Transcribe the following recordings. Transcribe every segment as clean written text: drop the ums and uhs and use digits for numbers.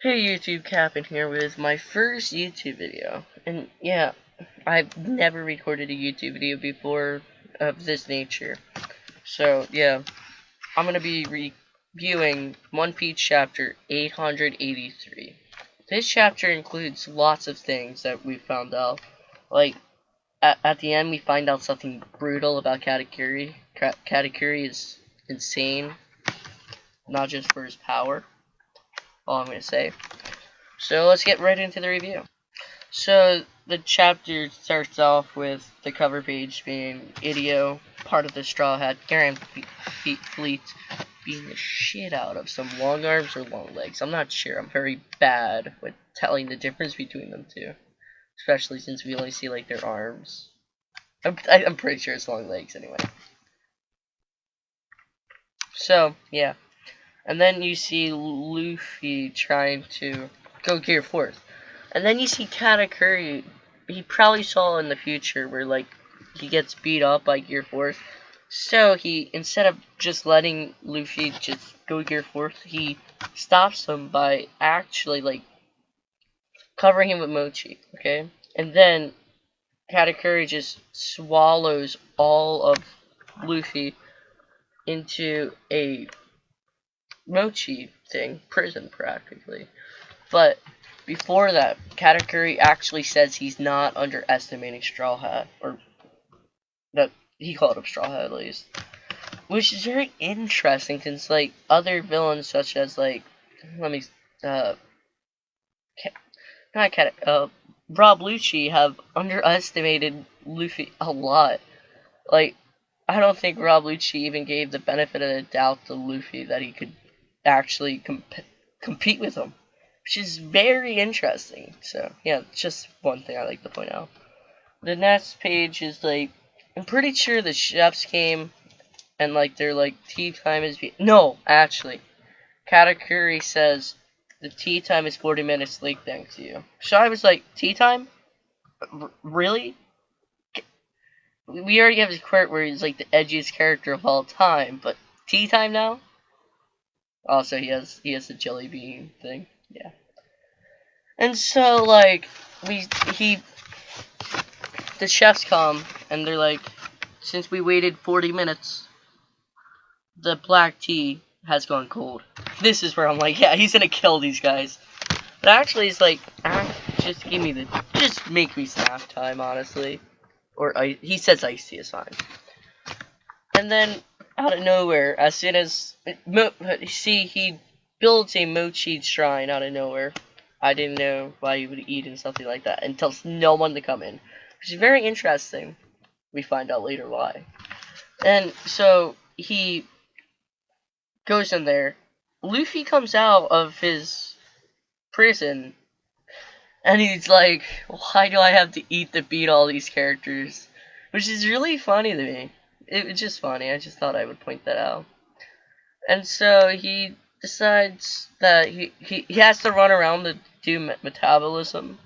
Hey YouTube, Captain here with my first YouTube video. And yeah, I've never recorded a YouTube video before of this nature. So yeah, I'm gonna be reviewing One Piece chapter 883. This chapter includes lots of things that we found out. Like, at the end we find out something brutal about Katakuri. Katakuri is insane, not just for his power, all I'm gonna say. So let's get right into the review. So the chapter starts off with the cover page being Idio, part of the Straw Hat Aaron fleet, beating the shit out of some long arms or long legs. I'm not sure. I'm very bad with telling the difference between them two, especially since we only see like their arms. I'm pretty sure it's long legs anyway. So yeah, and then you see Luffy trying to go gear fourth. And then you see Katakuri, he probably saw in the future where, like, he gets beat up by Gear 4th. So he, instead of just letting Luffy just go Gear 4th, he stops him by actually, like, covering him with Mochi, okay? And then Katakuri just swallows all of Luffy into a Mochi thing, prison practically. But before that, Katakuri actually says he's not underestimating Straw Hat, or that he called him Straw Hat at least, which is very interesting since like other villains such as like not Rob Lucci have underestimated Luffy a lot. Like, I don't think Rob Lucci even gave the benefit of the doubt to Luffy that he could actually compete with him, which is very interesting. So yeah, just one thing I like to point out. The next page is like, I'm pretty sure the chefs came and like they're like, tea time is no, actually, Katakuri says the tea time is 40 minutes late thanks to you. So I was like, tea time? Really? We already have his quote where he's like the edgiest character of all time, but tea time now? Also, he has the jelly bean thing. Yeah. And so like the chefs come and they're like, since we waited 40 minutes, the black tea has gone cold. This is where I'm like, yeah, he's gonna kill these guys. But actually, it's like, just make me snack time, honestly. Or he says iced tea is fine. And then out of nowhere, as soon as he builds a mochi shrine out of nowhere. I didn't know why you would eat and something like that, and tells no one to come in, which is very interesting. We find out later why. And so he goes in there. Luffy comes out of his prison, and he's like, why do I have to eat to beat all these characters? Which is really funny to me. It's just funny. I just thought I would point that out. And so he decides that he has to run around to do metabolism.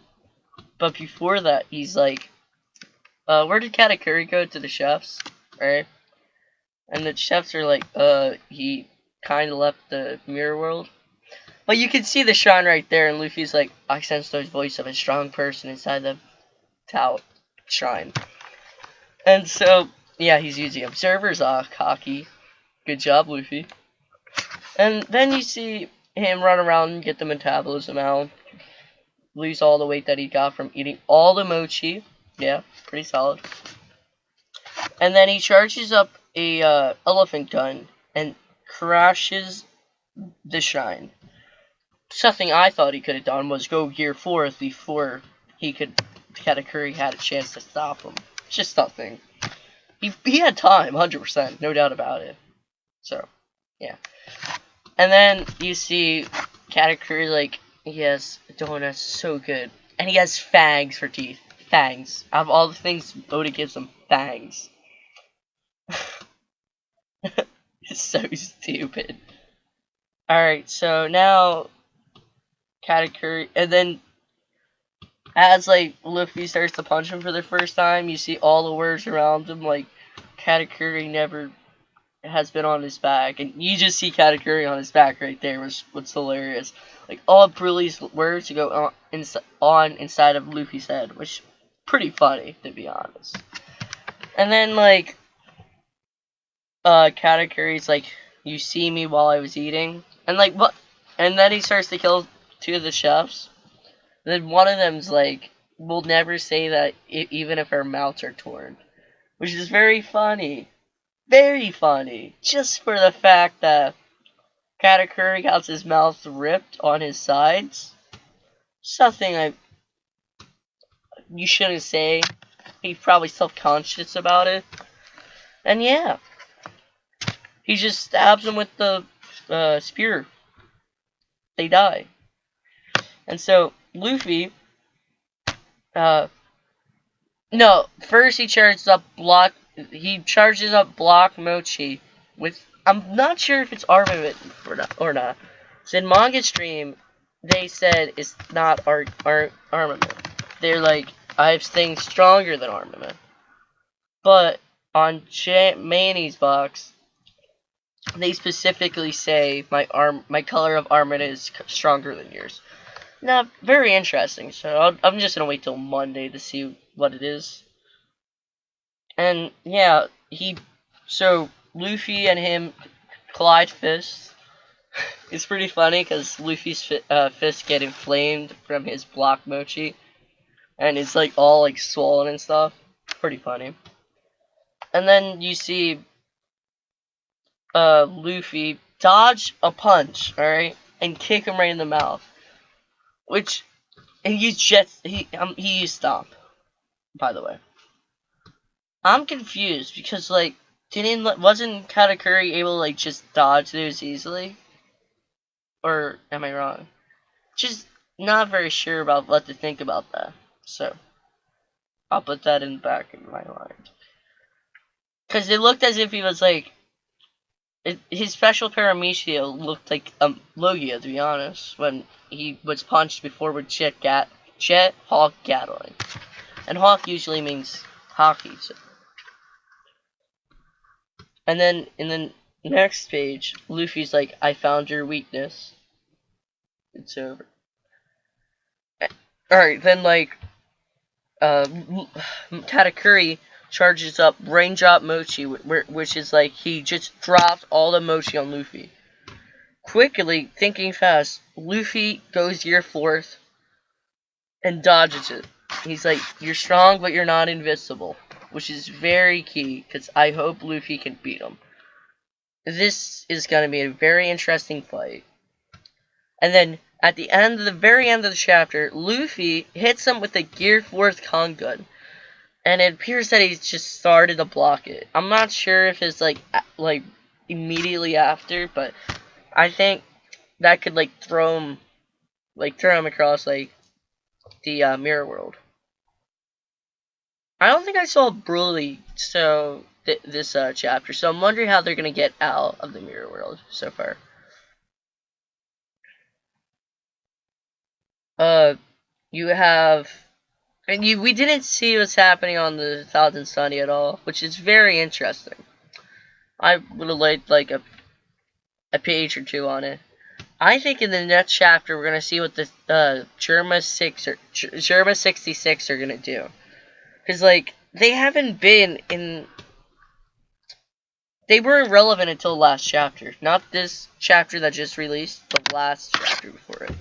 But before that, he's like, where did Katakuri go? To the chefs, right? And the chefs are like, he kind of left the mirror world. But you can see the shrine right there, and Luffy's like, I sense the voice of a strong person inside the shrine. And so, yeah, he's using Observer's Haki. Good job, Luffy. And then you see him run around and get the metabolism out. Lose all the weight that he got from eating all the mochi. Yeah, pretty solid. And then he charges up a elephant gun and crashes the shrine. Something I thought he could have done was go gear 4th before Katakuri had a chance to stop him. Just something. He had time, 100%, no doubt about it. So, yeah. And then you see Katakuri, like, he has donuts, so good. And he has fangs for teeth. Fangs. Out of all the things Oda gives him, fangs. It's so stupid. Alright, so now Katakuri, and then as like Luffy starts to punch him for the first time, you see all the words around him, like Katakuri never has been on his back, and you just see Katakuri on his back right there, what's hilarious. like all of Broly's words to go on inside of Luffy's head, which is pretty funny to be honest. And then like Katakuri's like, you see me while I was eating, and like what? And then he starts to kill two of the chefs. And then one of them's like, we'll never say that even if our mouths are torn, which is very funny. Very funny. Just for the fact that Katakuri got his mouth ripped on his sides. Something you shouldn't say. He's probably self-conscious about it. And yeah. He just stabs him with the spear. They die. And so, Luffy, no, first he charges up Block Mochi with, I'm not sure if it's armament or not. So in Manga Stream, they said it's not armament. They're like, I have things stronger than armament. But on Manny's box, they specifically say my color of armament is stronger than yours. Now, very interesting. So I'm just gonna wait till Monday to see what it is. And yeah, so Luffy and him collide fists. It's pretty funny because Luffy's fists get inflamed from his block mochi, and it's like all like swollen and stuff. Pretty funny. And then you see Luffy dodge a punch, alright, and kick him right in the mouth. And he used Stomp, by the way. I'm confused because like wasn't Katakuri able to like just dodge those easily? Or am I wrong? Just not very sure about what to think about that. So I'll put that in the back of my mind. Because it looked as if he was like his special paramecia looked like Logia, to be honest, when he was punched before with Jet Hawk Gatling. And Hawk usually means hockey. So. And then in the next page, Luffy's like, I found your weakness. It's over. Alright, then like Katakuri charges up Raindrop Mochi, which is like he just drops all the mochi on Luffy. Quickly, thinking fast, Luffy goes year 4th and dodges it. He's like, you're strong, but you're not invincible, which is very key, because I hope Luffy can beat him. This is going to be a very interesting fight. And then, at the very end of the chapter, Luffy hits him with a Gear 4th Con Gun. And it appears that he's just started to block it. I'm not sure if it's like immediately after, but I think that could like throw him across like the mirror world. I don't think I saw Broly this chapter, so I'm wondering how they're gonna get out of the mirror world so far. You have. And we didn't see what's happening on the Thousand Sunny at all, which is very interesting. I would have liked like a page or two on it. I think in the next chapter we're gonna see what the Germa 66 are gonna do, because like they haven't been in. They were irrelevant until the last chapter, not this chapter that just released, the last chapter before it.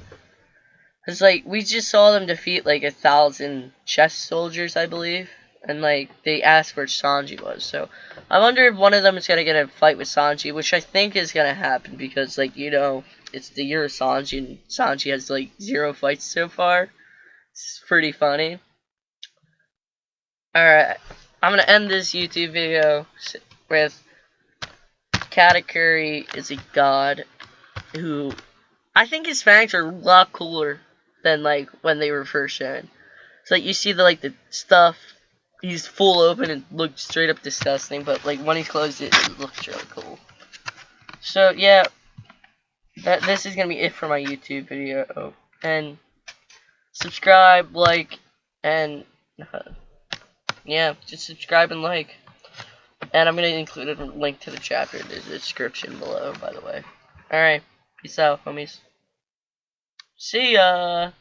Cause like we just saw them defeat like 1,000 chess soldiers, I believe, and like they asked where Sanji was. So I wonder if one of them is gonna get a fight with Sanji, which I think is gonna happen because like it's the year of Sanji, and Sanji has like 0 fights so far. It's pretty funny. All right, I'm gonna end this YouTube video with Katakuri is a god who I think his fangs are a lot cooler than like when they were first shown. So like you see the stuff, he's full open and looks straight up disgusting, but like when he's closed it looks really cool. So yeah, this is gonna be it for my YouTube video, and subscribe, like, and yeah, just subscribe and like. And I'm gonna include a link to the chapter in the description below, by the way. Alright, peace out, homies. See ya!